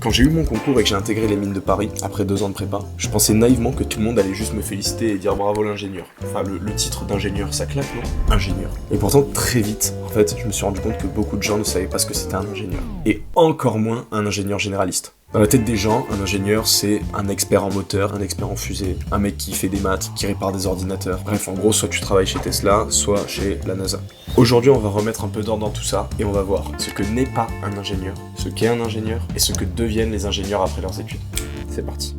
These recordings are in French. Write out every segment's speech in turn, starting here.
Quand j'ai eu mon concours et que j'ai intégré les mines de Paris, après 2 ans de prépa, je pensais naïvement que tout le monde allait juste me féliciter et dire bravo l'ingénieur. Enfin, le titre d'ingénieur, ça claque, non? Ingénieur. Et pourtant, très vite, en fait, je me suis rendu compte que beaucoup de gens ne savaient pas ce que c'était un ingénieur. Et encore moins un ingénieur généraliste. Dans la tête des gens, un ingénieur, c'est un expert en moteur, un expert en fusée, un mec qui fait des maths, qui répare des ordinateurs. Bref, en gros, soit tu travailles chez Tesla, soit chez la NASA. Aujourd'hui, on va remettre un peu d'ordre dans tout ça, et on va voir ce que n'est pas un ingénieur, ce qu'est un ingénieur, et ce que deviennent les ingénieurs après leurs études. C'est parti.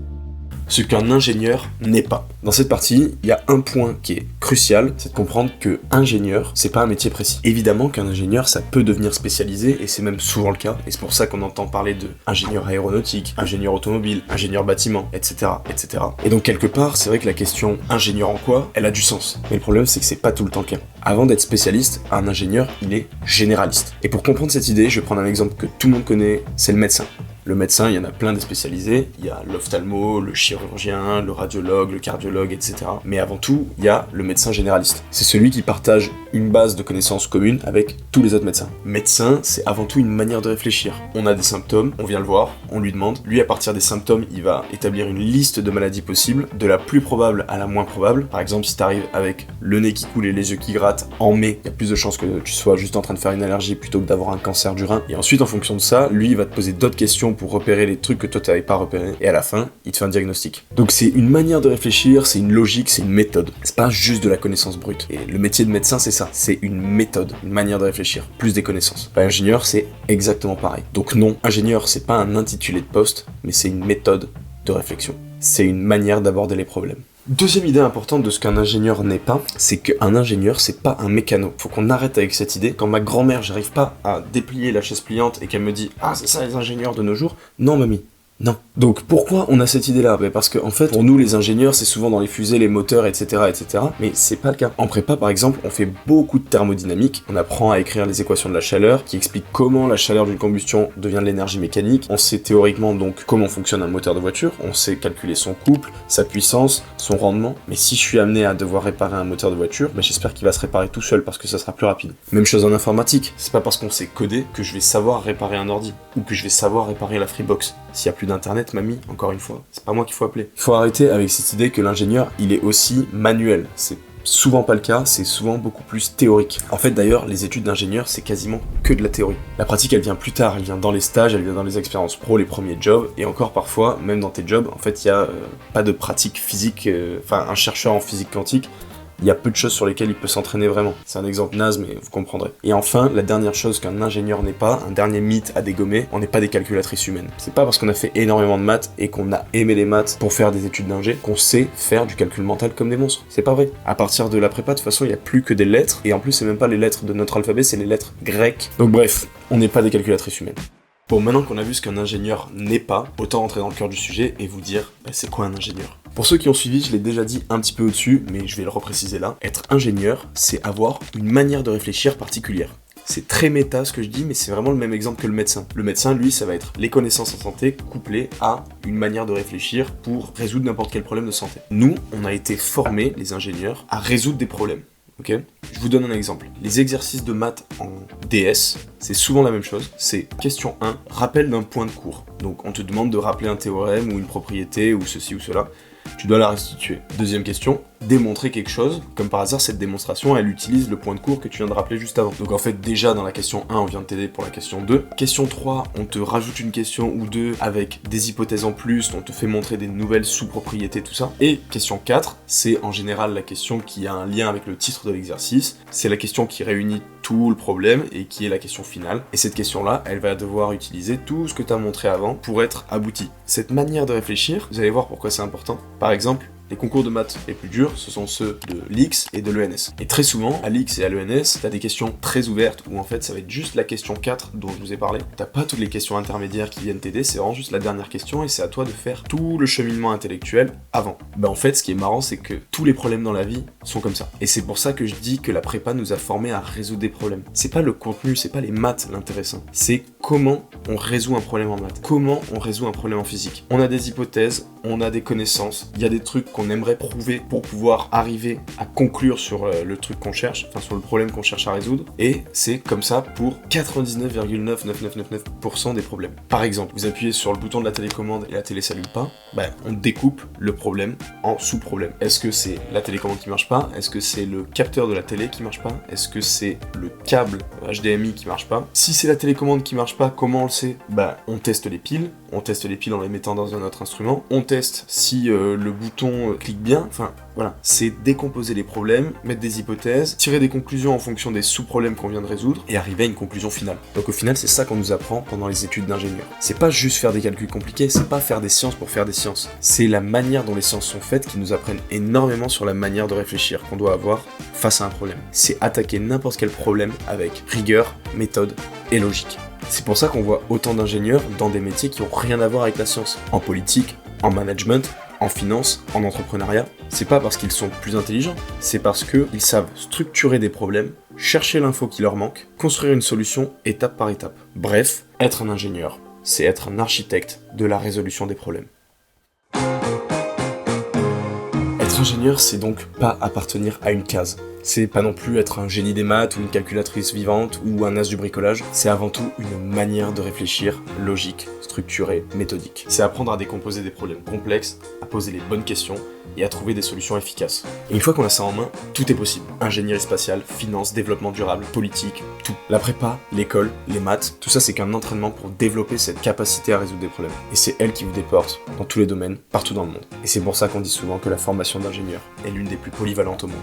Ce qu'un ingénieur n'est pas. Dans cette partie, il y a un point qui est crucial, c'est de comprendre que ingénieur, c'est pas un métier précis. Évidemment qu'un ingénieur, ça peut devenir spécialisé, et c'est même souvent le cas, et c'est pour ça qu'on entend parler de ingénieur aéronautique, ingénieur automobile, ingénieur bâtiment, etc., etc. Et donc quelque part, c'est vrai que la question ingénieur en quoi, elle a du sens. Mais le problème, c'est que c'est pas tout le temps le cas. Avant d'être spécialiste, un ingénieur, il est généraliste. Et pour comprendre cette idée, je vais prendre un exemple que tout le monde connaît, c'est le médecin. Le médecin, il y en a plein des spécialisés, il y a l'ophtalmo, le chirurgien, le radiologue, le cardiologue, etc. Mais avant tout, il y a le médecin généraliste. C'est celui qui partage une base de connaissances communes avec tous les autres médecins. Médecin, c'est avant tout une manière de réfléchir. On a des symptômes, on vient le voir, on lui demande. Lui, à partir des symptômes, il va établir une liste de maladies possibles, de la plus probable à la moins probable. Par exemple, si t'arrives avec le nez qui coule et les yeux qui grattent en mai, il y a plus de chances que tu sois juste en train de faire une allergie plutôt que d'avoir un cancer du rein. Et ensuite, en fonction de ça, lui, il va te poser d'autres questions pour repérer les trucs que toi t'avais pas repérés, et à la fin, il te fait un diagnostic. Donc c'est une manière de réfléchir, c'est une logique, c'est une méthode. C'est pas juste de la connaissance brute. Et le métier de médecin, c'est ça, c'est une méthode, une manière de réfléchir, plus des connaissances. Ingénieur, c'est exactement pareil. Donc non, ingénieur, c'est pas un intitulé de poste, mais c'est une méthode de réflexion. C'est une manière d'aborder les problèmes. Deuxième idée importante de ce qu'un ingénieur n'est pas, c'est qu'un ingénieur, c'est pas un mécano. Faut qu'on arrête avec cette idée. Quand ma grand-mère, j'arrive pas à déplier la chaise pliante et qu'elle me dit « Ah, c'est ça les ingénieurs de nos jours », non mamie. Non. Donc pourquoi on a cette idée-là? Parce que en fait, pour nous les ingénieurs, c'est souvent dans les fusées, les moteurs, etc., etc. Mais c'est pas le cas. En prépa, par exemple, on fait beaucoup de thermodynamique. On apprend à écrire les équations de la chaleur, qui expliquent comment la chaleur d'une combustion devient de l'énergie mécanique. On sait théoriquement donc comment fonctionne un moteur de voiture. On sait calculer son couple, sa puissance, son rendement. Mais si je suis amené à devoir réparer un moteur de voiture, j'espère qu'il va se réparer tout seul parce que ça sera plus rapide. Même chose en informatique. C'est pas parce qu'on sait coder que je vais savoir réparer un ordi ou que je vais savoir réparer la Freebox. S'il y a plus d'internet, mamie, encore une fois, c'est pas moi qu'il faut appeler. Il faut arrêter avec cette idée que l'ingénieur, il est aussi manuel. C'est souvent pas le cas, c'est souvent beaucoup plus théorique. En fait d'ailleurs, les études d'ingénieur, c'est quasiment que de la théorie. La pratique, elle vient plus tard, elle vient dans les stages, elle vient dans les expériences pro, les premiers jobs, et encore parfois, même dans tes jobs, en fait, il y a pas de pratique physique, un chercheur en physique quantique, il y a peu de choses sur lesquelles il peut s'entraîner vraiment. C'est un exemple naze, mais vous comprendrez. Et enfin, la dernière chose qu'un ingénieur n'est pas, un dernier mythe à dégommer, on n'est pas des calculatrices humaines. C'est pas parce qu'on a fait énormément de maths et qu'on a aimé les maths pour faire des études d'ingé qu'on sait faire du calcul mental comme des monstres. C'est pas vrai. À partir de la prépa, de toute façon, il n'y a plus que des lettres, et en plus, c'est même pas les lettres de notre alphabet, c'est les lettres grecques. Donc bref, on n'est pas des calculatrices humaines. Bon, maintenant qu'on a vu ce qu'un ingénieur n'est pas, autant rentrer dans le cœur du sujet et vous dire, c'est quoi un ingénieur? Pour ceux qui ont suivi, je l'ai déjà dit un petit peu au-dessus, mais je vais le repréciser là. Être ingénieur, c'est avoir une manière de réfléchir particulière. C'est très méta ce que je dis, mais c'est vraiment le même exemple que le médecin. Le médecin, lui, ça va être les connaissances en santé couplées à une manière de réfléchir pour résoudre n'importe quel problème de santé. Nous, on a été formés, les ingénieurs, à résoudre des problèmes. Ok ? Je vous donne un exemple. Les exercices de maths en DS, c'est souvent la même chose. C'est question 1, rappel d'un point de cours. Donc on te demande de rappeler un théorème ou une propriété ou ceci ou cela. Tu dois la restituer. Deuxième question, démontrer quelque chose. Comme par hasard, cette démonstration, elle utilise le point de cours que tu viens de rappeler juste avant. Donc en fait, déjà dans la question 1, on vient de t'aider pour la question 2. Question 3, on te rajoute une question ou deux avec des hypothèses en plus, on te fait montrer des nouvelles sous-propriétés, tout ça. Et question 4, c'est en général la question qui a un lien avec le titre de l'exercice. C'est la question qui réunit tout le problème et qui est la question finale. Et cette question-là, elle va devoir utiliser tout ce que tu as montré avant pour être aboutie. Cette manière de réfléchir, vous allez voir pourquoi c'est important. Par exemple, les concours de maths les plus durs, ce sont ceux de l'X et de l'ENS. Et très souvent, à l'X et à l'ENS, t'as des questions très ouvertes où en fait ça va être juste la question 4 dont je vous ai parlé. T'as pas toutes les questions intermédiaires qui viennent t'aider, c'est vraiment juste la dernière question et c'est à toi de faire tout le cheminement intellectuel avant. En fait, ce qui est marrant, c'est que tous les problèmes dans la vie sont comme ça. Et c'est pour ça que je dis que la prépa nous a formés à résoudre des problèmes. C'est pas le contenu, c'est pas les maths l'intéressant. C'est comment on résout un problème en maths. Comment on résout un problème en physique. On a des hypothèses, on a des connaissances, il y a des trucs qu'on qu'on aimerait prouver pour pouvoir arriver à conclure sur le truc qu'on cherche, enfin sur le problème qu'on cherche à résoudre, et c'est comme ça pour 99,99999% des problèmes. Par exemple, vous appuyez sur le bouton de la télécommande et la télé s'allume pas, on découpe le problème en sous-problèmes. Est-ce que c'est la télécommande qui marche pas? Est-ce que c'est le capteur de la télé qui marche pas? Est-ce que c'est le câble HDMI qui marche pas? Si c'est la télécommande qui marche pas, comment on le sait? On teste les piles en les mettant dans un autre instrument, on teste si le bouton clique bien, enfin voilà, c'est décomposer les problèmes, mettre des hypothèses, tirer des conclusions en fonction des sous-problèmes qu'on vient de résoudre et arriver à une conclusion finale. Donc au final, c'est ça qu'on nous apprend pendant les études d'ingénieur. C'est pas juste faire des calculs compliqués, c'est pas faire des sciences pour faire des sciences. C'est la manière dont les sciences sont faites qui nous apprennent énormément sur la manière de réfléchir qu'on doit avoir face à un problème. C'est attaquer n'importe quel problème avec rigueur, méthode et logique. C'est pour ça qu'on voit autant d'ingénieurs dans des métiers qui ont rien à voir avec la science. En politique, en management, en finance, en entrepreneuriat. C'est pas parce qu'ils sont plus intelligents, c'est parce qu'ils savent structurer des problèmes, chercher l'info qui leur manque, construire une solution étape par étape. Bref, être un ingénieur, c'est être un architecte de la résolution des problèmes. Être ingénieur, c'est donc pas appartenir à une case. C'est pas non plus être un génie des maths ou une calculatrice vivante ou un as du bricolage. C'est avant tout une manière de réfléchir logique, structurée, méthodique. C'est apprendre à décomposer des problèmes complexes, à poser les bonnes questions et à trouver des solutions efficaces. Et une fois qu'on a ça en main, tout est possible. Ingénierie spatiale, finance, développement durable, politique, tout. La prépa, l'école, les maths, tout ça c'est qu'un entraînement pour développer cette capacité à résoudre des problèmes. Et c'est elle qui vous déporte dans tous les domaines, partout dans le monde. Et c'est pour ça qu'on dit souvent que la formation d'ingénieur est l'une des plus polyvalentes au monde.